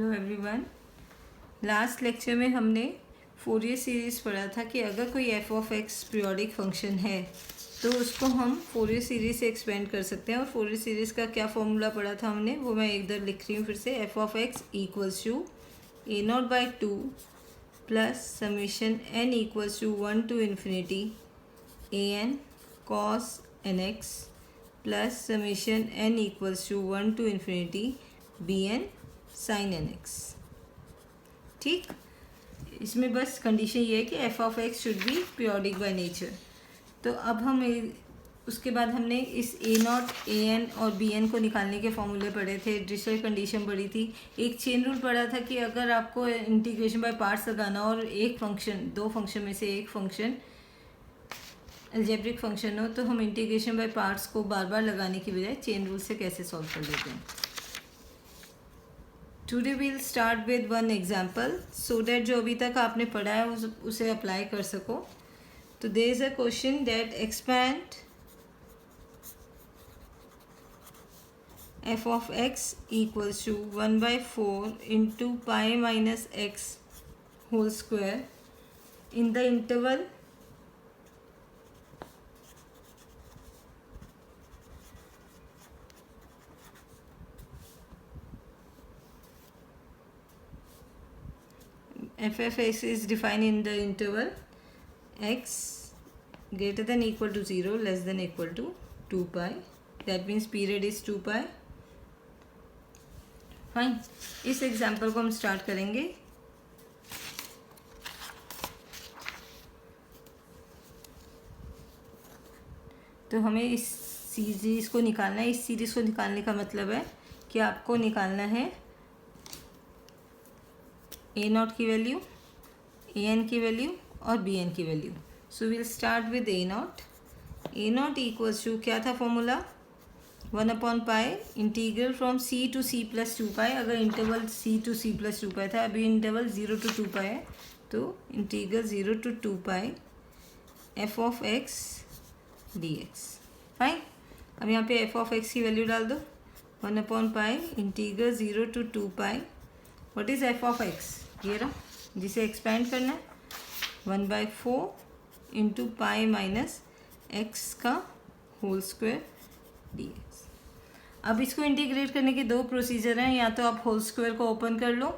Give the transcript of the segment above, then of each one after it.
Hello everyone. Last lecture में हमने Fourier series पढ़ा था कि अगर कोई F of x periodic function है तो उसको हम फोरियर सीरीज़ से एक्सपेंड कर सकते हैं। और फोरियर सीरीज़ का क्या फॉर्मूला पढ़ा था हमने, वो मैं एक दर लिख रही हूँ फिर से। F of X equals to A naught by two plus summation N equals to 1 to infinity A N cos N X plus summation N equals to 1 to infinity B N sine N X. ठीक, इसमें बस condition ये है कि F of X should be periodic by nature. तो अब हम उसके बाद हमने इस ए नॉट ए एन और बी एन को निकालने के फॉर्मूले पढ़े थे, डिफरेंट कंडीशन पढ़ी थी। एक चेन रूल पढ़ा था कि अगर आपको इंटीग्रेशन बाय पार्ट्स लगाना और एक फंक्शन, दो फंक्शन में से एक फंक्शन अलजेब्रिक फंक्शन हो, तो हम इंटीग्रेशन बाय पार्ट्स को बार बार लगाने की बजाय चेन रूल से कैसे सॉल्व कर लेते हैं। Today will start with one example so that जो अभी तक आपने पढ़ा है उसे अप्लाई कर सको। तो there is a question that expand F of X equals to 1/4 into pi minus X whole square in the interval f of x is defined in the interval x greater than equal to 0 less than equal to 2 pi. That means period is 2 pi. Fine, इस example को हम start करेंगे। तो हमें इस series को निकालना है। इस सीरीज़ को निकालने का मतलब है कि आपको निकालना है ए नॉट की वैल्यू, ए एन की वैल्यू और बी एन की value. So will start with A naught. A naught equals to क्या था फॉर्मूला, 1/पाई integral from C to C plus 2 pi. अगर interval C to C plus 2 pi था, अभी interval 0 to 2 pi है, तो integral 0 to 2 pi F of X D X. Fine, अब यहाँ पे एफ ऑफ एक्स की वैल्यू डाल दो, 1/पाई integral 0 to 2 pi. What is F of X, ये रहा, जिसे एक्सपेंड करना है, 1/4 इंटू पाई माइनस एक्स का होल स्क्वायर डी एक्स। अब इसको इंटीग्रेट करने के दो प्रोसीजर हैं। या तो आप होल स्क्वायर को ओपन कर लो,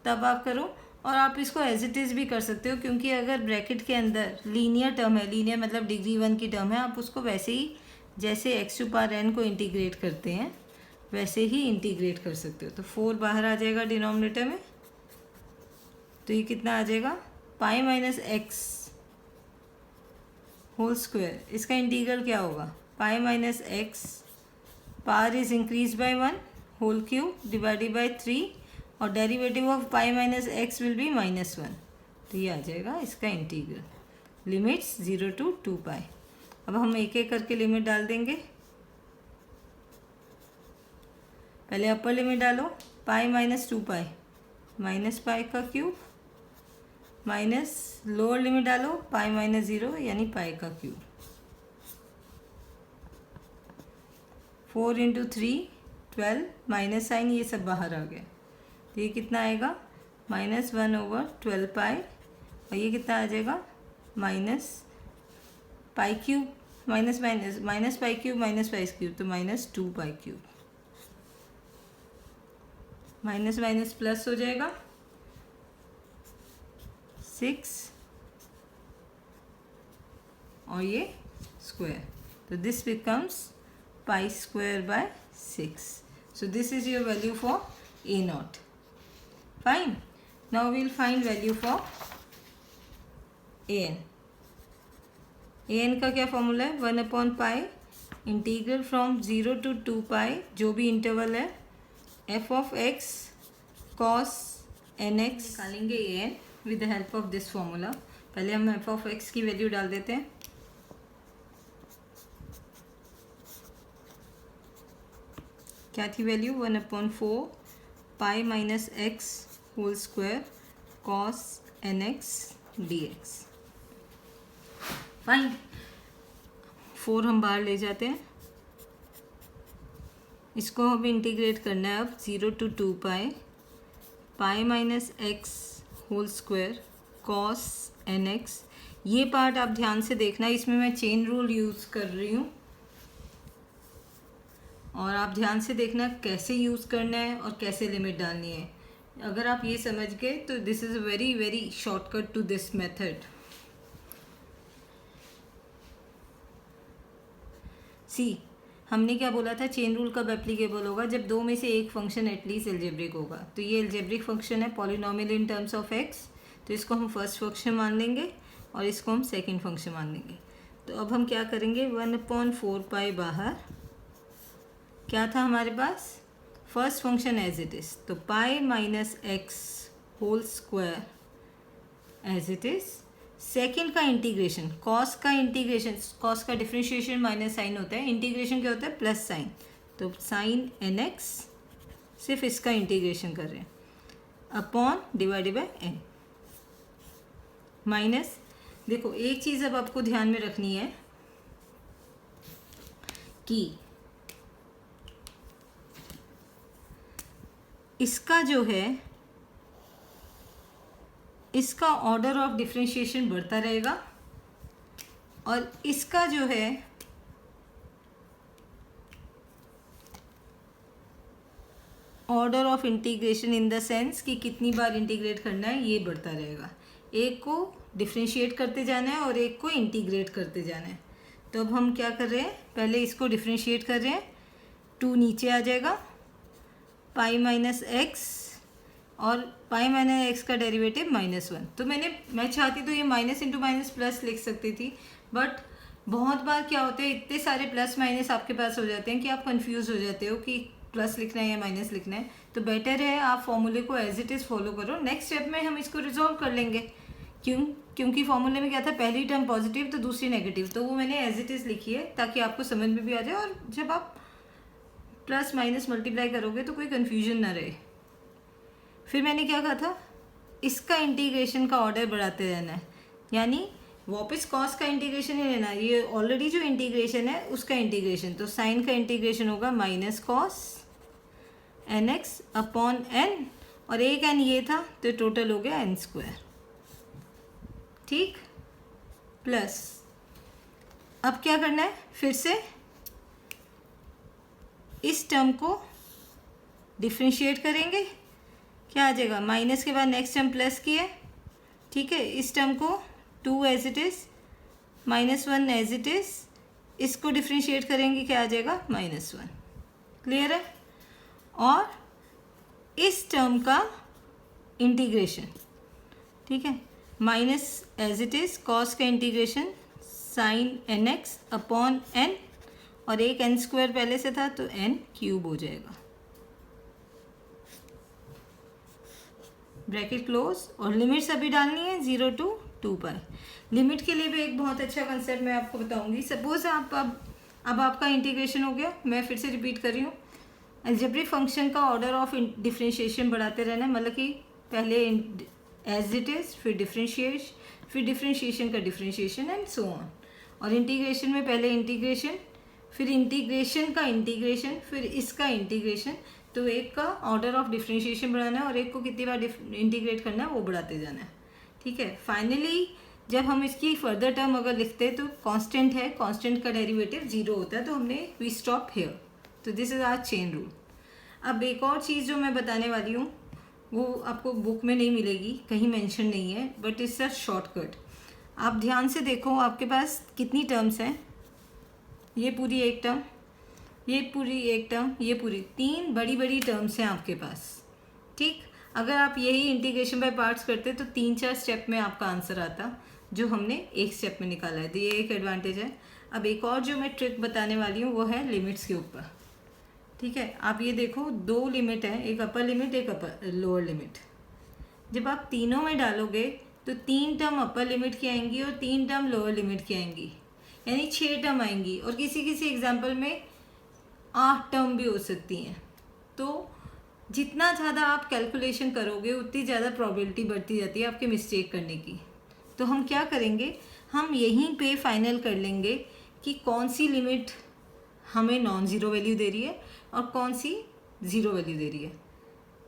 तब आप करो, और आप इसको एज इट इज़ भी कर सकते हो, क्योंकि अगर ब्रैकेट के अंदर लीनियर टर्म है, लीनियर मतलब डिग्री 1 की टर्म है, आप उसको वैसे ही जैसे एक्स टू पावर एन को इंटीग्रेट करते हैं वैसे ही इंटीग्रेट कर सकते हो। तो 4 बाहर आ जाएगा डिनोमिनेटर में, तो ये कितना आ जाएगा, pi minus X whole square. इसका इंटीग्रल क्या होगा, pi minus X, power is increase by 1 whole cube divided by 3, और derivative of pi minus X will be -1। तो ये आ जाएगा इसका इंटीग्रल, लिमिट्स 0 to 2 पाई। अब हम एक एक करके लिमिट डाल देंगे। पहले अपर लिमिट डालो, पाई माइनस 2 पाई माइनस पाई का क्यूब, माइनस लोअर लिमिट डालो, पाई माइनस 0 यानी पाई का क्यूब। 4 इंटू 3 12, माइनस साइन ये सब बाहर आ गया, तो ये कितना आएगा, -1/12 पाई, और ये कितना आ जाएगा, minus pi cube minus minus minus pi cube minus pi cube, तो -2 pi cube. Minus minus plus हो जाएगा, 6 और ये स्क्वायर, तो this becomes pi square by 6। So this is your value for A naught. Fine, now we'll find value for A N. A N का क्या formula है, 1/पाई इंटीग्रल फ्रॉम 0 to 2 पाई, जो भी इंटरवल है, F of x cos N X. निकालेंगे A N with the help of this formula. पहले हम एफ ऑफ एक्स की वैल्यू डाल देते हैं। क्या थी value, 1/4 pi minus X whole square cos N X D X. Fine, 4 हम बाहर ले जाते हैं, इसको हमें इंटीग्रेट करना है अब 0 to 2 pi pi minus X whole square cos N X. ये पार्ट आप ध्यान से देखना, इसमें मैं चेन रूल यूज़ कर रही हूँ और आप ध्यान से देखना कैसे यूज़ करना है और कैसे लिमिट डालनी है। अगर आप ये समझ गए तो this is a very very shortcut to this method. See, हमने क्या बोला था, चेन रूल कब एप्लीकेबल होगा, जब दो में से एक फंक्शन एटलीस्ट एल्जेब्रिक होगा। तो ये एल्जेब्रिक फंक्शन है polynomial in terms of x, तो इसको हम फर्स्ट फंक्शन मान लेंगे और इसको हम सेकंड फंक्शन मान लेंगे। तो अब हम क्या करेंगे, 1/4 पाई बाहर क्या था हमारे पास, first function as it is, तो pi minus X whole square as it is. Second का इंटीग्रेशन, कॉस का इंटीग्रेशन, कॉस का डिफ्रेंशिएशन माइनस साइन होता है, इंटीग्रेशन क्या होता है प्लस साइन, तो साइन एन एक्स, सिर्फ इसका इंटीग्रेशन कर रहे हैं, upon divided by N minus. देखो एक चीज़ अब आपको ध्यान में रखनी है कि इसका जो है, इसका ऑर्डर ऑफ डिफरेंशिएशन बढ़ता रहेगा और इसका जो है order of integration in the sense कि कितनी बार इंटीग्रेट करना है ये बढ़ता रहेगा। एक को डिफरेंशिएट करते जाना है और एक को इंटीग्रेट करते जाना है। तो अब हम क्या कर रहे हैं, पहले इसको डिफरेंशिएट कर रहे हैं, 2 नीचे आ जाएगा, पाई माइनस एक्स और पाई माइनस एक्स का डेरिवेटिव -1। तो मैं चाहती तो ये माइनस इंटू माइनस प्लस लिख सकती थी, बट बहुत बार क्या होता है, इतने सारे प्लस माइनस आपके पास हो जाते हैं कि आप कंफ्यूज हो जाते हो कि प्लस लिखना है या माइनस लिखना है। तो बेटर है आप फॉर्मूले को एज इट इज़ फॉलो करो। नेक्स्ट स्टेप में हम इसको रिजॉल्व कर लेंगे, क्योंकि फॉर्मूले में क्या था, पहली टर्म पॉजिटिव तो दूसरी नेगेटिव, तो वो मैंने एज इट इज़ लिखी है ताकि आपको समझ में भी आ जाए और जब आप प्लस माइनस मल्टीप्लाई करोगे तो कोई कन्फ्यूजन ना रहे। फिर मैंने क्या कहा था, इसका इंटीग्रेशन का ऑर्डर बढ़ाते रहना है, यानी वापस कॉस का इंटीग्रेशन ही लेना, ये ऑलरेडी जो इंटीग्रेशन है उसका इंटीग्रेशन, तो साइन का इंटीग्रेशन होगा minus cos N x upon N, और एक एन ये था तो टोटल हो गया एन स्क्वायर, ठीक, प्लस अब क्या करना है, फिर से इस टर्म को डिफ्रेंशिएट करेंगे, क्या आ जाएगा, माइनस के बाद नेक्स्ट टर्म प्लस की है, ठीक है, इस टर्म को 2 as it is, -1 as it is, इसको डिफ्रेंशिएट करेंगे, क्या आ जाएगा -1, क्लियर है। और इस टर्म का इंटीग्रेशन, ठीक है, minus as it is, cos का integration sine N x upon N, और एक एन स्क्वायर पहले से था तो एन क्यूब हो जाएगा, ब्रैकेट क्लोज, और लिमिट्स अभी डालनी है 0 to 2 पाई। लिमिट के लिए भी एक बहुत अच्छा कंसेप्ट मैं आपको बताऊंगी। सपोज आप अब आपका इंटीग्रेशन हो गया, मैं फिर से रिपीट कर रही हूँ, अलजेब्रिक फंक्शन का ऑर्डर ऑफ डिफरेंशिएशन बढ़ाते रहना है, मतलब कि पहले एज इट इज़, फिर डिफरेंशिएशन का डिफरेंशिएशन एंड सो ऑन, और इंटीग्रेशन में पहले इंटीग्रेशन, फिर इंटीग्रेशन का इंटीग्रेशन, फिर इसका इंटीग्रेशन, तो एक का ऑर्डर ऑफ डिफरेंशिएशन बढ़ाना है और एक को कितनी बार इंटीग्रेट करना है वो बढ़ाते जाना है, ठीक है। फाइनली जब हम इसकी फर्दर टर्म अगर लिखते हैं तो कांस्टेंट है, कांस्टेंट का डेरिवेटिव 0 होता है, तो हमने वी स्टॉप हियर, तो this is our chain rule. अब एक और चीज़ जो मैं बताने वाली हूँ वो आपको बुक में नहीं मिलेगी, कहीं मेंशन नहीं है, बट इट्स अ शॉर्टकट। आप ध्यान से देखो, आपके पास कितनी टर्म्स हैं, ये पूरी एक टर्म, ये पूरी एक टर्म, ये पूरी 3 बड़ी बड़ी टर्म्स हैं आपके पास, ठीक। अगर आप यही इंटीग्रेशन बाय पार्ट्स करते तो 3-4 स्टेप में आपका आंसर आता, जो हमने एक स्टेप में निकाला है, तो ये एक एडवांटेज है। अब एक और जो मैं ट्रिक बताने वाली हूँ वो है लिमिट्स के ऊपर, ठीक है। आप ये देखो, 2 लिमिट है, एक अपर लिमिट एक लोअर लिमिट। जब आप तीनों में डालोगे तो 3 टर्म अपर लिमिट की आएंगी और 3 टर्म लोअर लिमिट की आएंगी, यानी 6 टर्म आएंगी, और किसी किसी एग्जाम्पल में 8 टर्म भी हो सकती हैं। तो जितना ज़्यादा आप कैलकुलेशन करोगे उतनी ज़्यादा प्रोबेबिलिटी बढ़ती जाती है आपके मिस्टेक करने की। तो हम क्या करेंगे, हम यहीं पे फाइनल कर लेंगे कि कौन सी लिमिट हमें नॉन ज़ीरो वैल्यू दे रही है और कौन सी ज़ीरो वैल्यू दे रही है,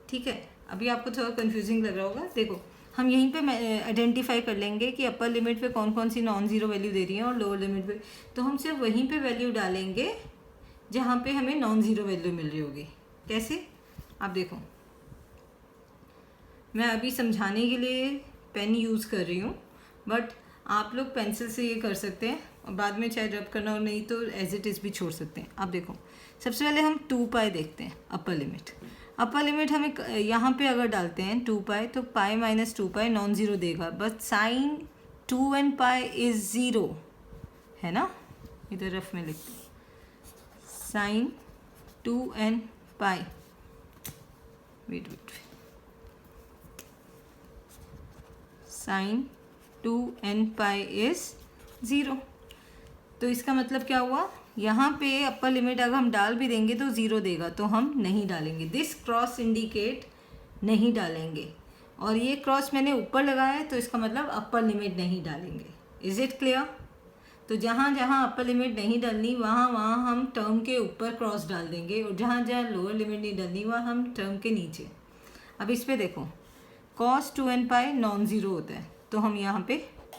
ठीक है। अभी आपको थोड़ा कंफ्यूजिंग लग रहा होगा। देखो हम यहीं पे आइडेंटिफाई कर लेंगे कि अपर लिमिट पे कौन कौन सी नॉन ज़ीरो वैल्यू दे रही है और लोअर लिमिट पे, तो हम सिर्फ वहीं पे वैल्यू डालेंगे जहाँ पे हमें नॉन ज़ीरो वैल्यू मिल रही होगी। कैसे, आप देखो मैं अभी समझाने के लिए पेन यूज़ कर रही हूँ, बट आप लोग पेंसिल से ये कर सकते हैं और बाद में चाहे रब करना हो, नहीं तो एज इट इज़ भी छोड़ सकते हैं। आप देखो सबसे पहले हम 2 पाई देखते हैं अपर लिमिट। अपर लिमिट हमें यहाँ पे अगर डालते हैं 2 पाई, तो pi minus 2 pi non zero देगा, but sine 2n pi is zero है ना। इधर रफ में लिखते हैं sine 2n pi, wait sine 2n pi is zero. तो इसका मतलब क्या हुआ, यहाँ पे अपर लिमिट अगर हम डाल भी देंगे तो ज़ीरो देगा, तो हम नहीं डालेंगे। दिस क्रॉस इंडिकेट नहीं डालेंगे, और ये क्रॉस मैंने ऊपर लगाया है तो इसका मतलब अपर लिमिट नहीं डालेंगे। Is it clear. तो जहाँ जहाँ अपर लिमिट नहीं डालनी वहाँ वहाँ हम टर्म के ऊपर क्रॉस डाल देंगे, और जहाँ जहाँ लोअर लिमिट नहीं डालनी वहाँ हम टर्म के नीचे। अब इस पर देखो cos 2n पाई नॉन ज़ीरो होता है, तो हम यहाँ पे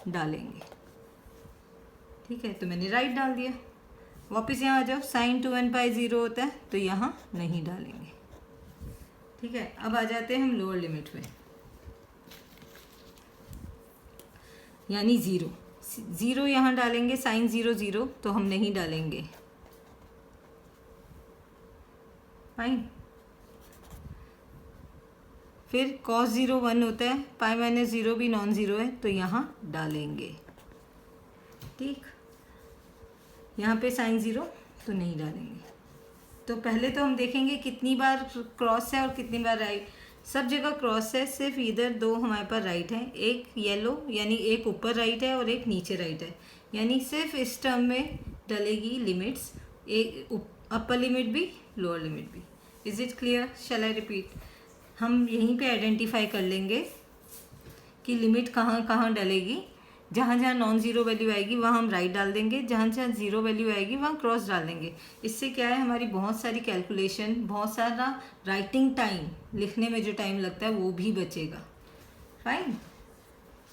डालेंगे। ठीक है, तो मैंने राइट डाल दिया। वापस यहाँ आ जाओ, साइन 2n पाई ज़ीरो होता है, तो यहाँ नहीं डालेंगे। ठीक है, अब आ जाते हैं हम लोअर लिमिट में, यानी ज़ीरो। ज़ीरो यहाँ डालेंगे, साइन 0 0, तो हम नहीं डालेंगे। फाइन। फिर cos 0 1 होता है, पाई माइनस 0 भी नॉन ज़ीरो है, तो यहाँ डालेंगे। ठीक, यहाँ पे साइन 0 तो नहीं डालेंगे। तो पहले तो हम देखेंगे कितनी बार क्रॉस है और कितनी बार राइट। सब जगह क्रॉस है, सिर्फ इधर दो हमारे पास राइट है, एक येलो यानी एक ऊपर राइट है और एक नीचे राइट है, यानी सिर्फ इस टर्म में डलेगी लिमिट्स, एक अपर लिमिट भी लोअर लिमिट भी। Is it clear, shall I repeat. हम यहीं पे आइडेंटिफाई कर लेंगे कि लिमिट कहाँ कहाँ डलेगी। जहाँ जहाँ नॉन ज़ीरो वैल्यू आएगी वहाँ हम राइट डाल देंगे, जहाँ जहाँ ज़ीरो वैल्यू आएगी वहाँ क्रॉस डाल देंगे। इससे क्या है, हमारी बहुत सारी कैलकुलेशन, बहुत सारा राइटिंग टाइम, लिखने में जो टाइम लगता है वो भी बचेगा। फाइन।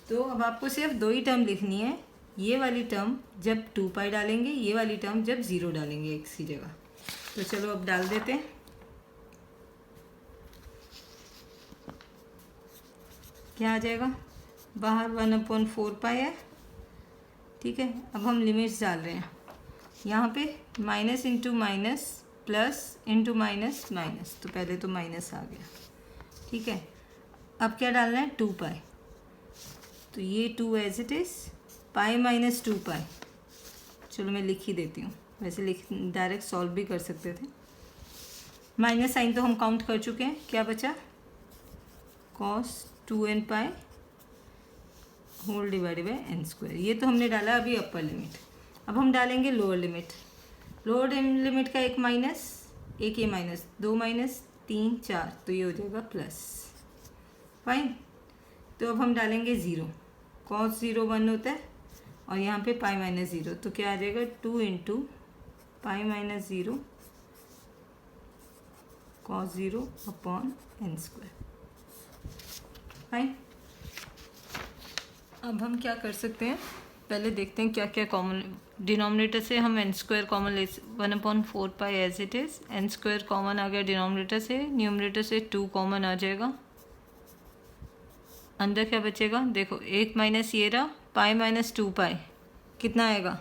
तो अब आपको सिर्फ दो ही टर्म लिखनी है, ये वाली टर्म जब 2 पाई डालेंगे, ये वाली टर्म जब 0 डालेंगे एक सी जगह। तो चलो अब डाल देते हैं। क्या आ जाएगा, बाहर 1/4 पाई है। ठीक है, अब हम लिमिट्स डाल रहे हैं यहाँ पे, minus into minus, plus into minus minus, तो पहले तो माइनस आ गया। ठीक है, अब क्या डालना है, 2 पाई, तो ये 2 as it is, pi minus 2 pi. चलो मैं लिख ही देती हूँ, वैसे डायरेक्ट सॉल्व भी कर सकते थे। माइनस साइन तो हम काउंट कर चुके हैं, क्या बचा, cos 2n pi whole divided by n square. ये तो हमने डाला अभी अपर लिमिट। अब हम डालेंगे लोअर लिमिट। लोअर लिमिट का एक माइनस, एक ये माइनस, 2 माइनस 3 4, तो ये हो जाएगा प्लस। फाइन। तो अब हम डालेंगे 0, cos 0 1 होता है, और यहाँ पे पाई माइनस 0, तो क्या आ जाएगा, 2 into pi minus 0 cos 0 upon n square. Fine. अब हम क्या कर सकते हैं, पहले देखते हैं क्या क्या कॉमन। डिनोमिनेटर से हम n स्क्वायर कॉमन ले, 1/4 pi as it is, n square common आ गया डिनोमिनेटर से, न्यूमरेटर से 2 कॉमन आ जाएगा। अंदर क्या बचेगा, देखो 1 माइनस ये रहा, पाई माइनस 2 पाई, कितना आएगा,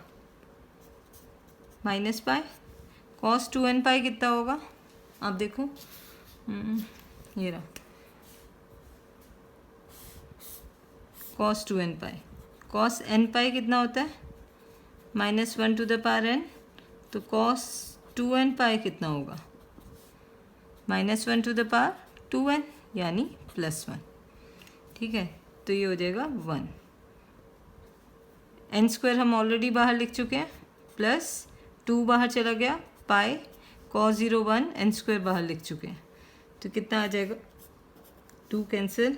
माइनस पाई। cos 2n पाई कितना होगा, आप देखो, ये रहा cos 2n पाई। cos n पाई कितना होता है, -1 टू द पावर n, तो cos 2n पाई कितना होगा, -1 टू द पावर 2n, यानी +1। ठीक है, तो ये हो जाएगा 1। n स्क्वायर हम ऑलरेडी बाहर लिख चुके हैं, प्लस 2 बाहर चला गया, पाई cos 0 1, n स्क्वायर बाहर लिख चुके हैं, तो कितना आ जाएगा, 2 कैंसिल,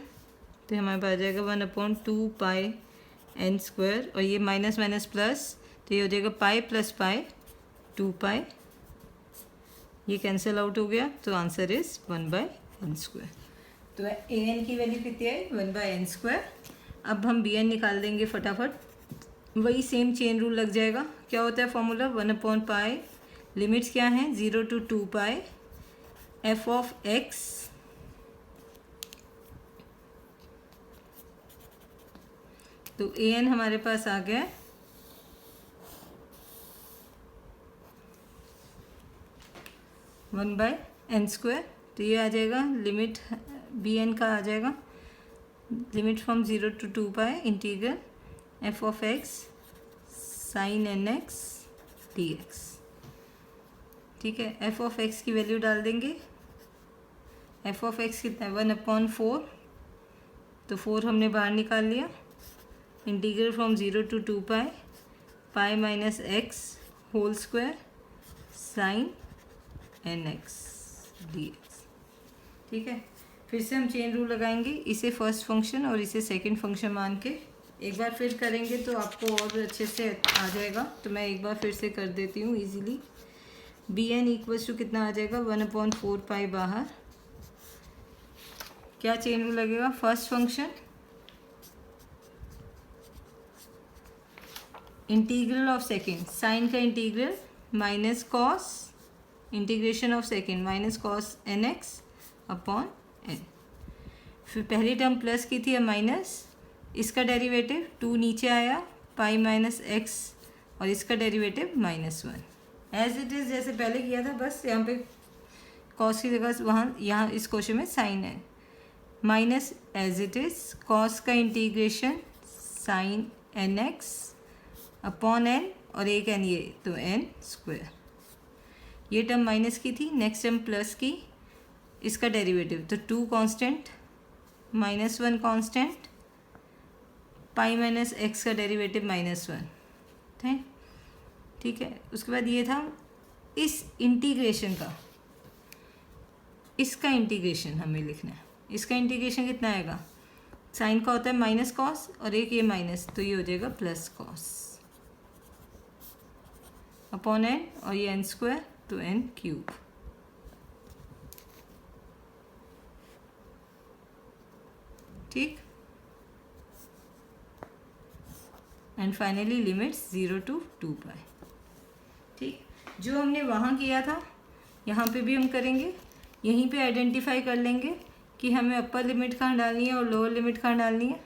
तो हमारे पास आ जाएगा 1/2 पाई n स्क्वायर, और ये माइनस माइनस प्लस, तो ये हो जाएगा पाई प्लस पाई 2 पाई, ये कैंसिल आउट हो गया, तो आंसर इज़ 1/n स्क्वायर। तो ए एन की वैल्यू कितनी आई 1/n²। अब हम बी एन निकाल देंगे फटाफट, वही सेम चेन रूल लग जाएगा। क्या होता है फॉर्मूला 1/π, लिमिट्स क्या हैं 0 to 2π f of x तो ए एन हमारे पास आ गया 1/n²। तो ये आ जाएगा लिमिट बी एन का आ जाएगा limit from 0 to 2π integral f of x sin nx dx। ठीक है, f of x की वैल्यू डाल देंगे। f of x कितना है 1/4, तो 4 हमने बाहर निकाल लिया। Integral from 0 to 2π pi minus x whole square sine nx dx। ठीक है, फिर से हम चेन रूल लगाएंगे, इसे फर्स्ट फंक्शन और इसे सेकंड फंक्शन मान के एक बार फिर करेंगे तो आपको और अच्छे से आ जाएगा। तो मैं एक बार फिर से कर देती हूँ easily. B n equals to कितना आ जाएगा 1/4π बाहर, क्या चेन रूल लगेगा first function integral of second, sine का integral minus cos integration of second minus cos N x upon n. फिर पहली टर्म प्लस की थी अब माइनस, इसका डेरिवेटिव 2 नीचे आया पाई माइनस एक्स और इसका डेरिवेटिव -1 एज इट इज़ जैसे पहले किया था, बस यहाँ पे कॉस की जगह वहाँ यहाँ इस क्वेश्चन में साइन है minus as it is cos का integration sine N x upon N और एक एन ये तो n²। ये टर्म माइनस की थी, नेक्स्ट टर्म प्लस की, इसका डेरिवेटिव तो 2 कांस्टेंट -1 कांस्टेंट पाई माइनस एक्स का डेरिवेटिव -1 है। ठीक है, उसके बाद ये था इस इंटीग्रेशन का, इसका इंटीग्रेशन हमें लिखना है। इसका इंटीग्रेशन कितना आएगा, साइन का होता है माइनस कॉस और एक ये माइनस तो ये हो जाएगा प्लस कॉस अपॉन एन और ये n² तो n³। ठीक, एंड फाइनली लिमिट्स 0 to 2π। ठीक, जो हमने वहाँ किया था यहाँ पे भी हम करेंगे, यहीं पे आइडेंटिफाई कर लेंगे कि हमें अपर लिमिट कहाँ डालनी है और लोअर लिमिट कहाँ डालनी है।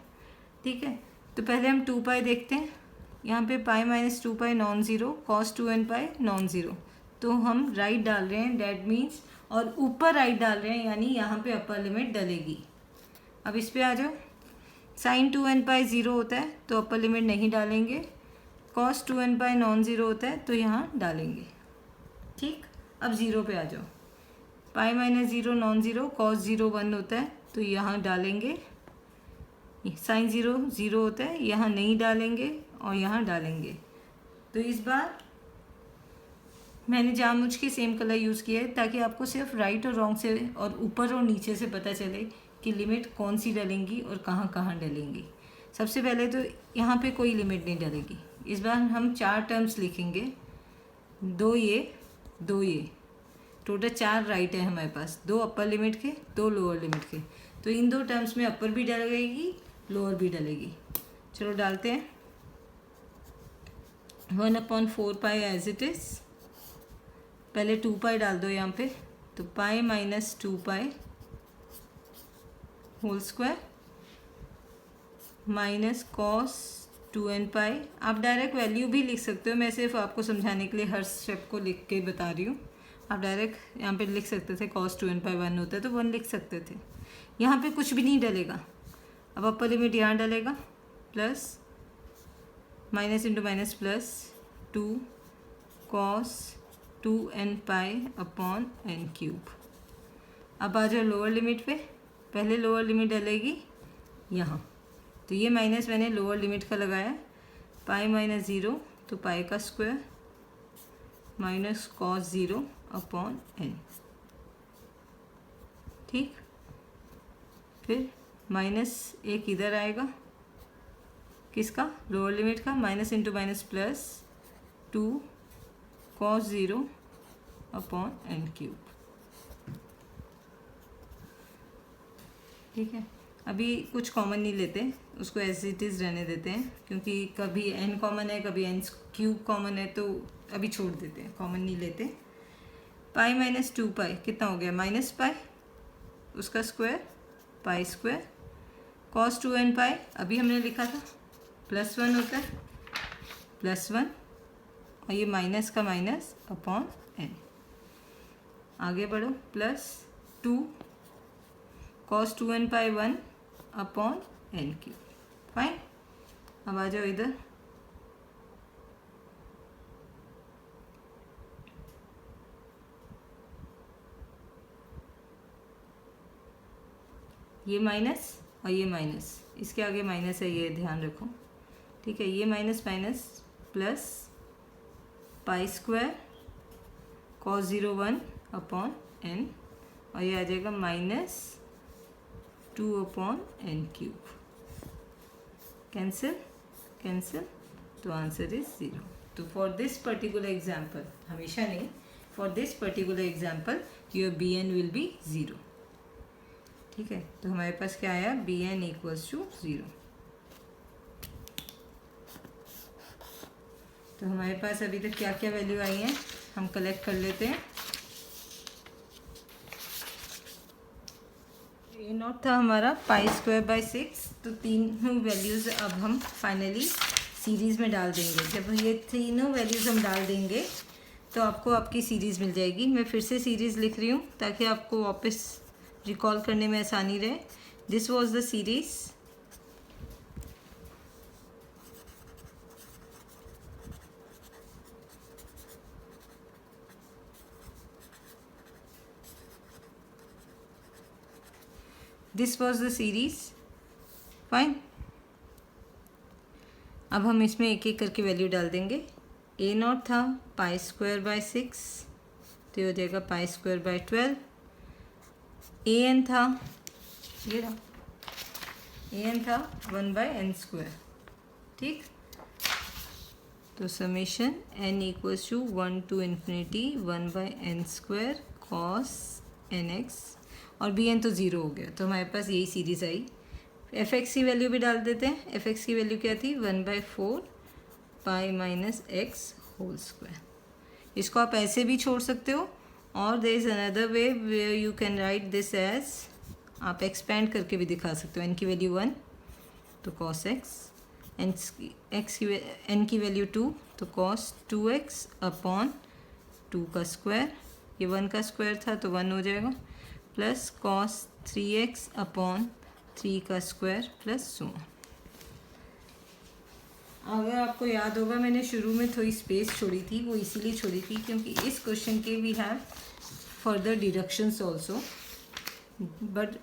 ठीक है, तो पहले हम 2π देखते हैं। यहाँ पे pi minus 2π non zero, cos 2nπ non zero, तो हम राइट डाल रहे हैं, डैट मीन्स, और ऊपर राइट डाल रहे हैं यानी यहाँ पे अपर लिमिट डलेगी। अब इस पे आ जाओ, साइन 2nπ ज़ीरो होता है तो अपर लिमिट नहीं डालेंगे, कॉस 2nπ नॉन ज़ीरो होता है तो यहाँ डालेंगे। ठीक, अब ज़ीरो पे आ जाओ, pi minus zero non zero, cos 0 1 होता है तो यहाँ डालेंगे, साइन 0 0 होता है यहाँ नहीं डालेंगे और यहाँ डालेंगे। तो इस बार मैंने जानबूझ के सेम कलर यूज़ किया है ताकि आपको सिर्फ राइट और रॉन्ग से और ऊपर और नीचे से पता चले कि लिमिट कौन सी डलेंगी और कहाँ कहाँ डलेंगी। सबसे पहले तो यहाँ पे कोई लिमिट नहीं डलेगी। इस बार हम 4 टर्म्स लिखेंगे, 2 ये टोटल 4 राइट है हमारे पास, 2 अपर लिमिट के 2 लोअर लिमिट के, तो इन 2 टर्म्स में अपर भी डलेगी लोअर भी डलेगी। चलो डालते हैं 1/4π एज इट इज़, पहले 2π डाल दो यहाँ पे, तो pi minus 2π whole square minus cos 2nπ। आप डायरेक्ट वैल्यू भी लिख सकते हो, मैं सिर्फ आपको समझाने के लिए हर स्टेप को लिख के बता रही हूँ। आप डायरेक्ट यहाँ पे लिख सकते थे कॉस 2nπ 1 होता है तो 1 लिख सकते थे। यहाँ पे कुछ भी नहीं डलेगा। अब अपर लिमिट यहाँ डलेगा, plus minus into minus plus 2 cos 2nπ upon n³। अब आ जाओ लोअर लिमिट पे, पहले लोअर लिमिट डलेगी यहाँ, तो ये माइनस मैंने लोअर लिमिट का लगाया, पाई माइनस 0 तो पाई का square minus cos 0 upon n। ठीक, फिर माइनस एक इधर आएगा, किसका, लोअर लिमिट का, minus into minus plus 2 cos 0 upon n³। ठीक है, अभी कुछ कॉमन नहीं लेते, उसको एज इट इज़ रहने देते हैं, क्योंकि कभी n कॉमन है, कभी n क्यूब कॉमन है, तो अभी छोड़ देते हैं, कॉमन नहीं लेते। पाई माइनस 2 पाई कितना हो गया, माइनस पाई, उसका square pi square, cos 2n पाई अभी हमने लिखा था +1 होता है, +1, और ये माइनस का माइनस अपॉन n। आगे बढ़ो, +2 कॉस 2n पाई 1 अपॉन n क्यूब। फाइन, अब आ जाओ इधर, ये माइनस और ये माइनस, इसके आगे माइनस है, ये ध्यान रखो, ठीक है। ये minus minus plus pi square cos 0 1 upon n, और ये आ जाएगा -2 upon n cube. Cancel cancel, तो आंसर इज 0। तो फॉर दिस पर्टिकुलर एग्जाम्पल, हमेशा नहीं, for this particular example your bn will be 0। ठीक है, तो हमारे पास क्या आया, bn इक्वल्स टू 0। तो हमारे पास अभी तक क्या क्या वैल्यू आई हैं, हम कलेक्ट कर लेते हैं। ए नॉट था हमारा पाई स्क्वायर बाई 6, तो तीनों वैल्यूज़ अब हम फाइनली सीरीज़ में डाल देंगे। जब ये तीनों वैल्यूज़ हम डाल देंगे तो आपको आपकी सीरीज़ मिल जाएगी। मैं फिर से सीरीज़ लिख रही हूँ ताकि आपको वापस रिकॉल करने में आसानी रहे। This was the series, this was the series. Fine, अब हम इसमें एक एक करके वैल्यू डाल देंगे। ए नॉट था पाई स्क्वायर बाय 6, तो ये हो जाएगा pi square by 12। A N था, ये रहा, ए एन था 1 बाय n स्क्वायर। ठीक, तो summation n equals to 1 to infinity 1 by n square cos nx, और बी एन तो ज़ीरो हो गया, तो हमारे पास यही सीरीज़ आई। एफ एक्स की वैल्यू भी डाल देते हैं। एफ एक्स की वैल्यू क्या थी, 1/4 pi minus X whole square. इसको आप ऐसे भी छोड़ सकते हो, और there is another way where you can write this as, आप एक्सपेंड करके भी दिखा सकते हो। एन की वैल्यू 1 तो कॉस एक्स, एन की वैल्यू 2 तो कॉस 2x अपॉन 2 का स्क्वायर, ये 1 का स्क्वायर था तो 1 हो जाएगा, प्लस कॉस 3x अपॉन 3 का स्क्वायर प्लस सो। अगर आपको याद होगा, मैंने शुरू में थोड़ी स्पेस छोड़ी थी, वो इसीलिए छोड़ी थी क्योंकि इस क्वेश्चन के we have further deductions also, but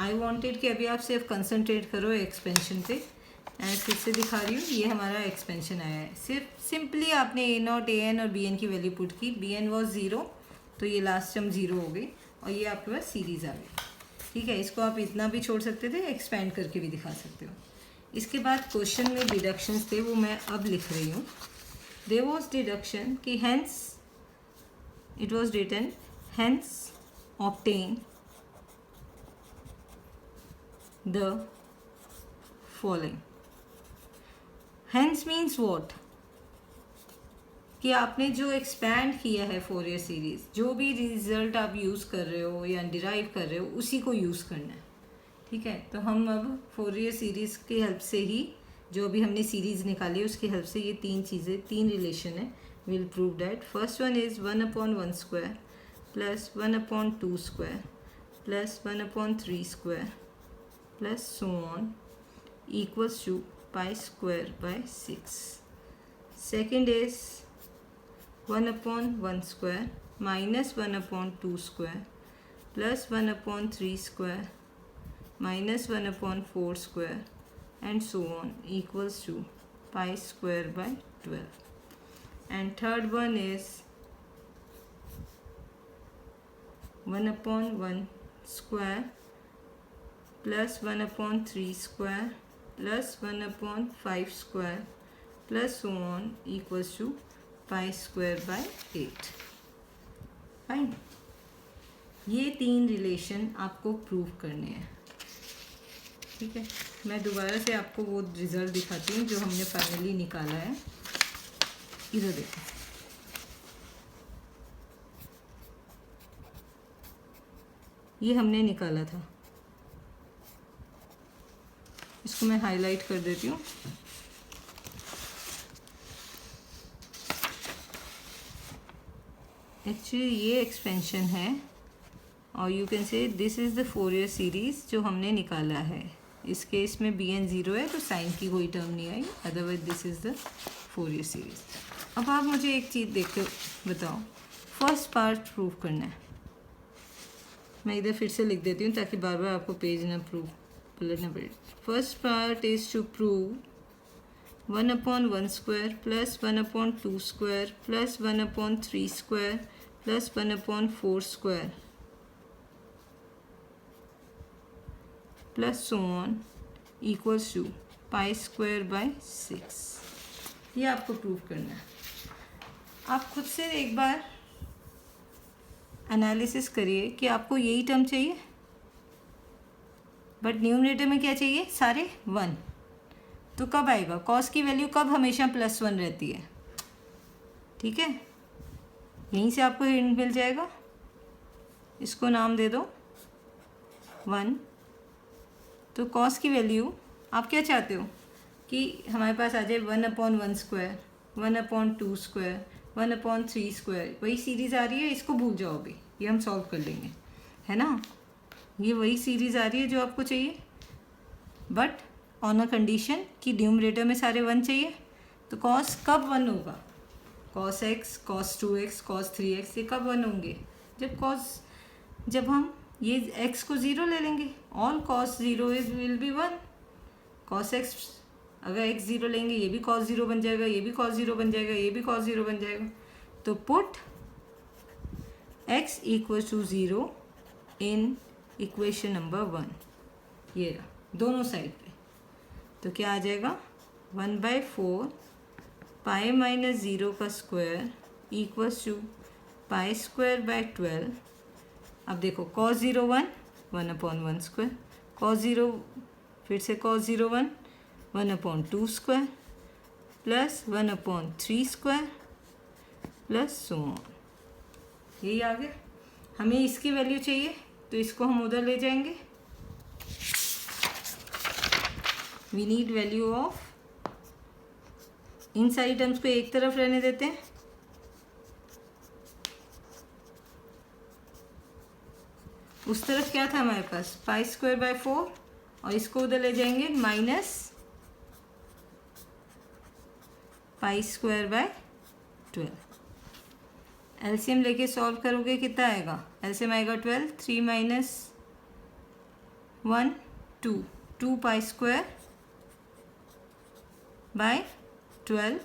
I wanted कि अभी आप सिर्फ कंसंट्रेट करो एक्सपेंशन पे। एंड फिर से दिखा रही हूँ, ये हमारा एक्सपेंशन आया है। सिर्फ सिंपली आपने ए नॉट ए एन और बी एन की वैल्यू पुट की, बी एन वॉज 0, तो ये लास्ट टर्म 0 हो गई, और ये आपके पास सीरीज़ आ गई। ठीक है, इसको आप इतना भी छोड़ सकते थे, एक्सपेंड करके भी दिखा सकते हो। इसके बाद क्वेश्चन में डिडक्शंस थे, वो मैं अब लिख रही हूँ। देयर वाज डिडक्शन कि hence it was written hence obtain the following. Hence means what, कि आपने जो एक्सपैंड किया है फोरियर सीरीज, जो भी रिजल्ट आप यूज़ कर रहे हो या डिराइव कर रहे हो, उसी को यूज़ करना है। ठीक है, तो हम अब फोरियर सीरीज़ की हेल्प से ही, जो भी हमने सीरीज़ निकाली उसकी हेल्प से, ये तीन चीज़ें, तीन रिलेशन है, will prove that. First one is 1/1 square plus 1/2 square plus 1/3 square plus so on equals to pi square by 6। Second is 1/1 square minus 1/2 square plus 1/3 square minus 1/4 square and so on equals to pi square by 12. And third one is 1/1 square plus 1/3 square plus 1/5 square plus so on equals to pi square by 8. Fine, ये तीन relation आपको prove करने हैं। ठीक है, मैं दोबारा से आपको वो रिज़ल्ट दिखाती हूँ जो हमने फाइनली निकाला है। इधर देखो, ये हमने निकाला था। इसको मैं हाईलाइट कर देती हूँ। एक्चुअली ये एक्सपेंशन है और you can say this is the Fourier series जो हमने निकाला है। इस केस में बी एन ज़ीरो है तो साइन की कोई टर्म नहीं आई, otherwise this is the Fourier series. अब आप मुझे एक चीज़ देख के बताओ, फर्स्ट पार्ट प्रूव करना है। मैं इधर फिर से लिख देती हूँ ताकि बार बार आपको पेज ना पलटना पड़े। First part is to prove 1/1 square plus 1/2 square plus 1/3 square plus 1/4 square plus so on equals to pi square by 6। ये आपको प्रूव करना है। आप खुद से एक बार एनालिसिस करिए कि आपको यही टर्म चाहिए, बट न्यूमरेटर में क्या चाहिए, सारे 1। तो कब आएगा, कॉस की वैल्यू कब हमेशा +1 रहती है। ठीक है, यहीं से आपको हिंट मिल जाएगा। इसको नाम दे दो 1। तो कॉस की वैल्यू आप क्या चाहते हो कि हमारे पास आ जाए 1/1 स्क्वायर, 1/2 स्क्वायर, 1/3 स्क्वायर। वही सीरीज़ आ रही है, इसको भूल जाओ अभी, ये हम सॉल्व कर लेंगे, है ना। ये वही सीरीज़ आ रही है जो आपको चाहिए, बट ऑन अ कंडीशन कि न्यूमरेटर में सारे 1 चाहिए। तो कॉस कब 1 होगा, cos x, cos 2x, cos 3x, ये कब 1 होंगे, जब हम ये x को 0 ले लेंगे। All cos 0 will be 1। Cos x, अगर x 0 लेंगे ये भी कॉस 0 बन जाएगा, ये भी कॉस 0 बन जाएगा, ये भी कॉस 0 बन जाएगा। तो put x equals to 0 in equation number 1, ये रहा दोनों साइड पे। तो क्या आ जाएगा, 1/4 पाई माइनस 0 का square equals to pi square by 12। अब देखो कॉस 0 1, 1/1 स्क्वायर, कॉस 0 फिर से cos 0 1, 1/2 square plus 1/3 square plus so on. यही आ गया। हमें इसकी वैल्यू चाहिए तो इसको हम उधर ले जाएंगे। वी नीड वैल्यू ऑफ, इन सारी टर्म्स को एक तरफ रहने देते हैं। उस तरफ क्या था हमारे पास, पाई स्क्वायर बाय 4, और इसको उधर ले जाएंगे minus pi square by 12। LCM लेके सॉल्व करोगे कितना आएगा, एलसीएम आएगा 12, 3 minus 1 2, 2 pi square by 12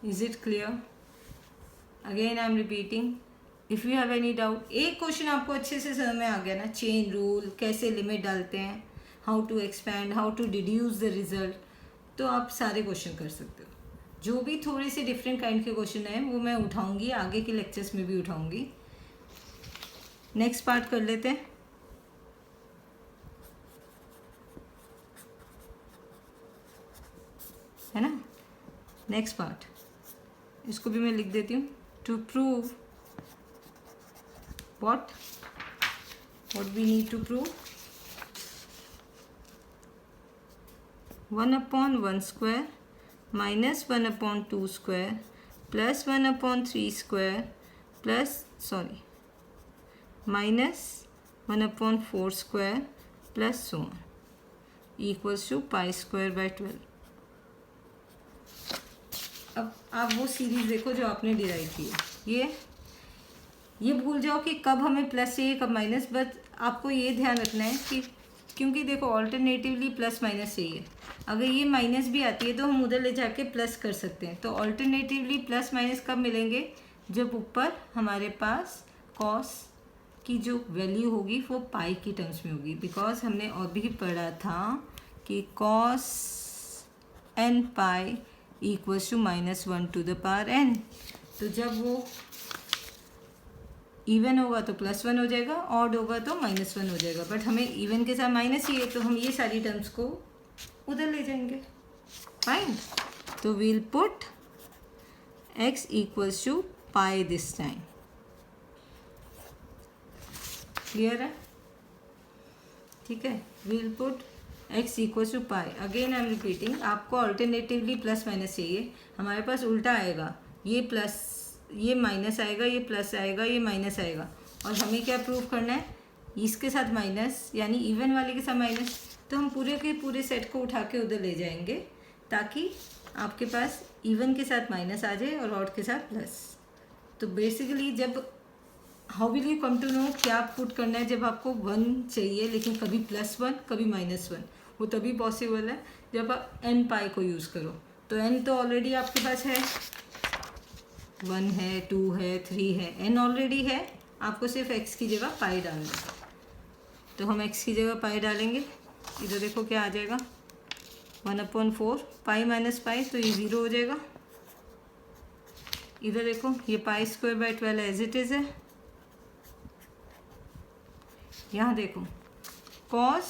Is it clear? Again I am repeating. If you have any doubt, एक क्वेश्चन आपको अच्छे से समझ में आ गया ना, चेन रूल, कैसे लिमिट डालते हैं, how to expand, how to deduce the result, तो आप सारे क्वेश्चन कर सकते हो। जो भी थोड़े से डिफरेंट काइंड के क्वेश्चन हैं वो मैं उठाऊंगी, आगे के लेक्चर्स में भी उठाऊंगी। नेक्स्ट पार्ट कर लेते हैं। है ना, नेक्स्ट पार्ट, इसको भी मैं लिख देती हूँ। To prove what we need to prove, 1/1 square minus 1/2 square plus 1/3 square plus minus 1/4 square plus so on equals to pi square by 12। अब आप वो सीरीज देखो जो आपने डिराइव की है। ये भूल जाओ कि कब हमें प्लस चाहिए कब माइनस, बट आपको ये ध्यान रखना है कि क्योंकि देखो ऑल्टरनेटिवली प्लस माइनस चाहिए, अगर ये माइनस भी आती है तो हम उधर ले जाके प्लस कर सकते हैं। तो ऑल्टरनेटिवली प्लस माइनस कब मिलेंगे, जब ऊपर हमारे पास कॉस की जो वैल्यू होगी वो पाई की टर्म्स में होगी, बिकॉज हमने और भी पढ़ा था कि cos n pi equals to -1 to the power n। तो जब वो इवन होगा तो +1 हो जाएगा, ऑड होगा तो -1 हो जाएगा, बट हमें इवन के साथ माइनस ही है, तो हम ये सारी टर्म्स को उधर ले जाएंगे। फाइन, तो we'll put x equals to pi this time. Clear है? ठीक है, we'll put x equals to pi. Again I am repeating, आपको अल्टरनेटिवली प्लस माइनस चाहिए, हमारे पास उल्टा आएगा, ये प्लस ये माइनस आएगा, ये प्लस आएगा, ये माइनस आएगा, और हमें क्या प्रूव करना है, इसके साथ माइनस यानी इवन वाले के साथ माइनस, तो हम पूरे के पूरे सेट को उठा के उधर ले जाएंगे ताकि आपके पास इवन के साथ माइनस आ जाए और ऑड के साथ प्लस। तो बेसिकली जब how will you come to know क्या पुट करना है, जब आपको 1 चाहिए लेकिन कभी +1 कभी -1, वो तभी पॉसिबल है जब आप n पाई को यूज़ करो। तो n तो ऑलरेडी आपके पास है, 1 है, 2 है, 3 है, n ऑलरेडी है, आपको सिर्फ x की जगह पाई डालना है। तो हम x की जगह पाई डालेंगे, इधर देखो क्या आ जाएगा, 1/4 पाई माइनस पाई, तो ये 0 हो जाएगा। इधर देखो ये π²/12 एज इट इज़ है। यहाँ देखो cos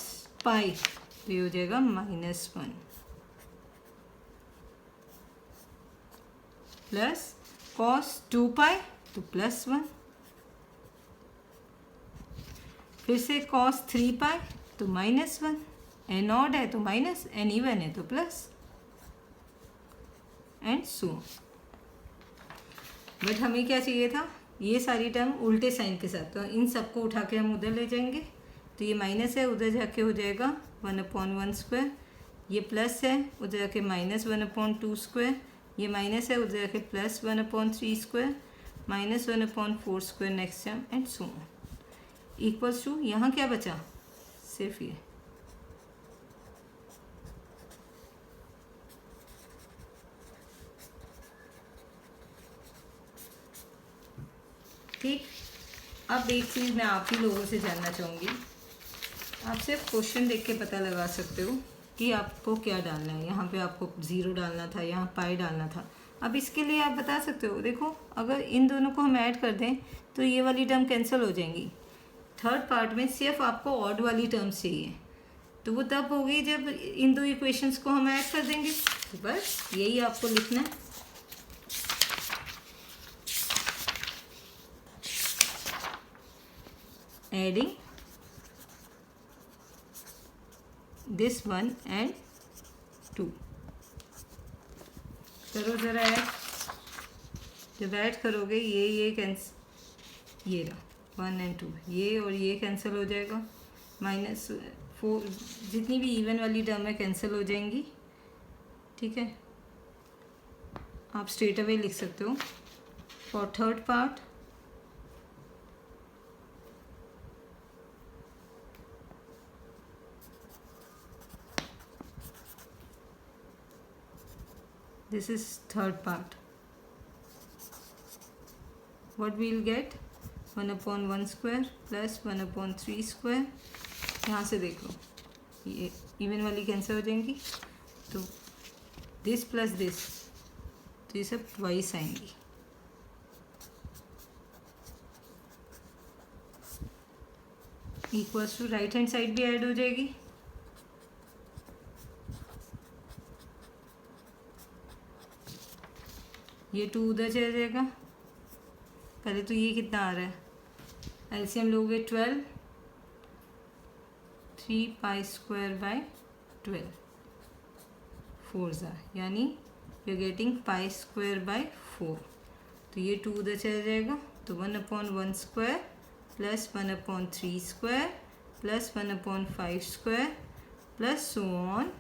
पाई, तो ये हो जाएगा -1 प्लस cos 2 पाई, तो +1, फिर से cos 3 पाई, तो -1, n ऑड है तो माइनस, n इवन है तो प्लस, एंड सो। बट हमें क्या चाहिए था, ये सारी टर्म उल्टे साइन के साथ, तो इन सबको उठा के हम उधर ले जाएंगे। तो ये माइनस है, उधर जाके हो जाएगा 1/1², ये प्लस है, उधर जाके -1/2², ये माइनस है, उधर जाके +1/3², -1/4² next term, and so equals to, यहाँ क्या बचा, सिर्फ ये। ठीक, अब एक चीज़ मैं आप ही लोगों से जानना चाहूँगी, आप सिर्फ क्वेश्चन देख के पता लगा सकते हो कि आपको क्या डालना है। यहाँ पे आपको 0 डालना था, यहाँ पाई डालना था। अब इसके लिए आप बता सकते हो, देखो अगर इन दोनों को हम ऐड कर दें तो ये वाली टर्म कैंसिल हो जाएंगी। थर्ड पार्ट में सिर्फ आपको ऑड वाली टर्म्स चाहिए, तो वो तब होगी जब इन दो इक्वेशंस को हम ऐड कर देंगे। तो बस यही आपको लिखना है। एडिंग दिस 1 and 2, करो ज़रा ऐड। जब ऐड करोगे ये कैंसिल, ये रहा 1 and 2, ये और ये कैंसिल हो जाएगा, -4 जितनी भी इवन वाली टर्म है कैंसिल हो जाएंगी। ठीक है, आप स्ट्रेट अवे लिख सकते हो। For third part, this is third part, what we'll get 1/1² plus 1/3²। यहाँ से देख लो ये इवन वाली कैंसिल हो जाएंगी, तो दिस प्लस दिस, तो ये सब ट्वाइस आएंगी। Equals to right hand side भी ऐड हो जाएगी। ये 2 उधर चला जाएगा। पहले तो ये कितना आ रहा है, एलसीएम लोगे 12, 3π²/12 4 यानी यू गेटिंग π²/4। तो ये 2 उधर चला जाएगा, तो 1/1² plus 1/3² plus 1/5² plus so on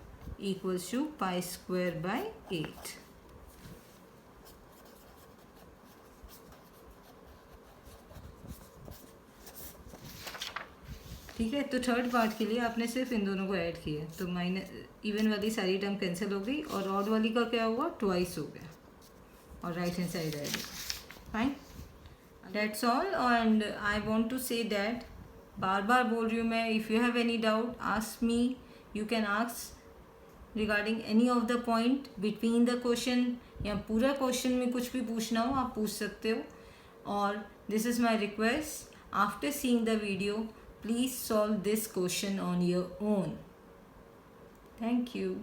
equals to π²/8। ठीक है, तो थर्ड पार्ट के लिए आपने सिर्फ इन दोनों को ऐड किया, तो माइनस इवन वाली सारी टर्म कैंसिल हो गई और ऑड वाली का क्या हुआ, ट्वाइस हो गया और राइट हैंड साइड ऐड होगा। Fine, that's all. And I want to say that, बार बार बोल रही हूँ मैं, if you have any doubt ask me, you can ask regarding any of the point between the question, या पूरा question में कुछ भी पूछना हो आप पूछ सकते हो. और this is my request, after seeing the video please solve this question on your own. Thank you.